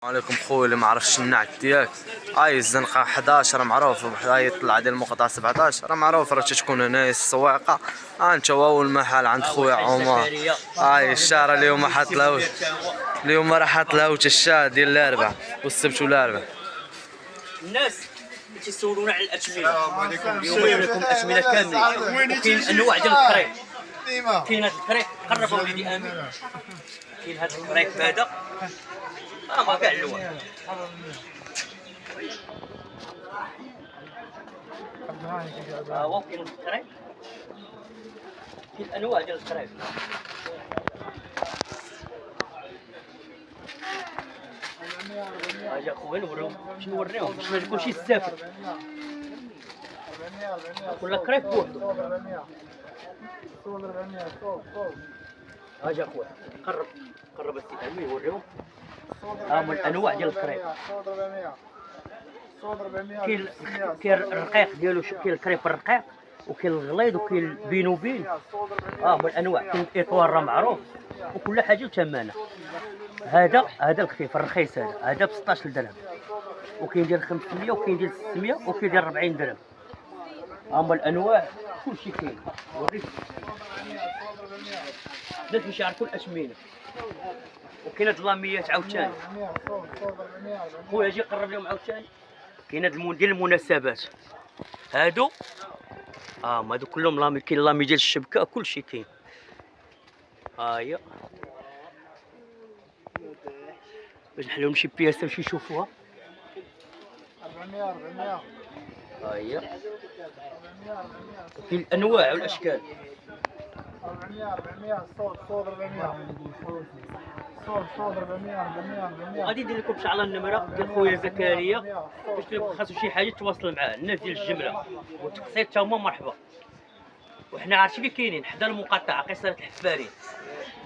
عليكم خويا اللي ما عرفش النعت ديالك. هاي الزنقه 11 معروف، هاي يطلع ديال المقطع 17 معروف، راه تكون هنايا السواقه. انت هو المحل عند خويا عمر. هاي الشارع اليوم حاط لها، اليوم راه حاط لها الشاه ديال الاربعاء والسبت والاربعاء. الناس تيسولونا على الاثمنه. اليوم جبنا لكم الاثمنه كاملين، وكاين انواع ديال الكريب. كاين هذا الكريب، قرب وليدي امين. كاين هذا الكريب هذا ما كاع اللون. هو كاين الكريب، كاين انواع ديال الكريب. اجا خويا نوريهم باش نوريهم باش ما يكونش يستافد. كل كريب بوحدو. اجا خويا قرب السي امين يوريهم. ها هما الانواع ديال الكريب. كاين الرقيق ديالو، كاين الكريب الرقيق وكاين الغليظ وكاين بين وبين. هما الانواع. كاين الاطوار راه معروف وكل حاجه وثمنها. هذا الخفيف الرخيص، هذا ب 16 درهم، وكاين ديال 500 وكاين ديال 600 وكاين ديال 40 درهم. هما الانواع كلشي كاين. وريك الناس باش يعرفوا الاثمنه. وكاين هاد اللاميات عاوتاني. خويا اجي قرب لهم عاوتاني. كاين هاد ديال المناسبات هادو. هادو كلهم لامي. كاين لامي ديال الشبكه، كلشي كاين. هي باش نحلهم شي بياسه باش يشوفوها. 400 هي كاين الانواع والاشكال. 400 صوت 400 صوت 400. غادي ندير لكم ان شاء الله النمره ديال خويا زكريا باش خاصو شي حاجه تواصل معاه. الناس ديال الجمله والتقسيط تا هما مرحبا. وحنا عارفين اللي كاينين حدا المقاطعه قصيره الحفارين،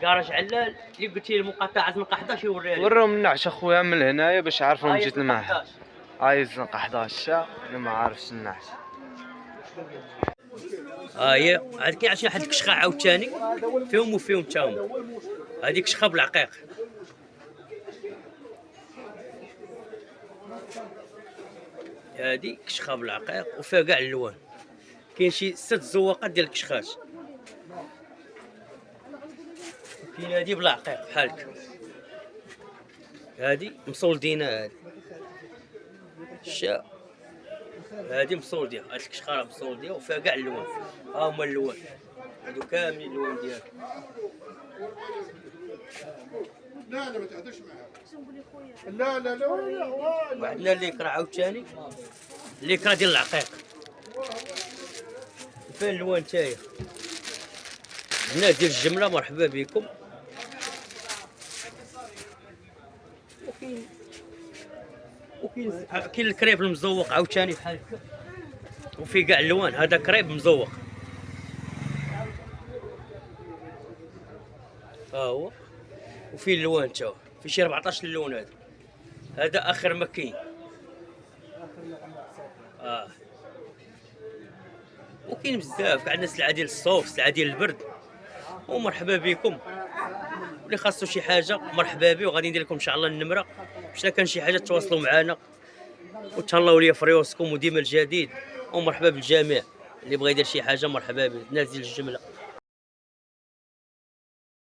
كراج علال. اللي قلتي المقاطعه زنقه 11 يوريها لك. وريهم النعش اخويا من هنايا باش يعرفوا جيت المحل. 11. هاي الزنقه 11 اللي ما عارفش النعش. هي عاد كاين عشان واحد الكشخه عاوتاني فيهم وفيهم تا هما. هذيك كشخه بالعقيق. هذه كشخه بالعقيق وفيها كاع اللوان. كاين شي 6 زواقات ديال الكشخات. كاين هذه بالعقيق بحالك، هذه مصولدينها. هذه الشا هذه مصولديه. هاد الكشخه راه مصولديه وفيها كاع اللوان. ها هما اللوان هادو كاملين اللوان ديالهم. لا ما تهدرش معاها. لا وعندنا الليكرا عاوتاني، الليكرا ديال العقيق فين اللوان تاهي. الناس ديال الجمله مرحبا بكم. وكاين الكريب المزوق عاوتاني بحال هكا وفي كاع اللوان. هذا كريب مزوق. هو وفي اللوان تا في شي 14 لون. هذا اخر ما كاين. وكاين بزاف. عندنا سلعه ديال الصوف، سلعه ديال البرد. ومرحبا بكم. واللي خاصو شي حاجه مرحبا به. وغادي ندير لكم ان شاء الله النمره باش كان شي حاجه تواصلوا معنا. وتهلاو ليا في ريوسكم وديما الجديد. ومرحبا بالجميع اللي بغى يدير شي حاجه مرحبا به. الناس ديال الجمله.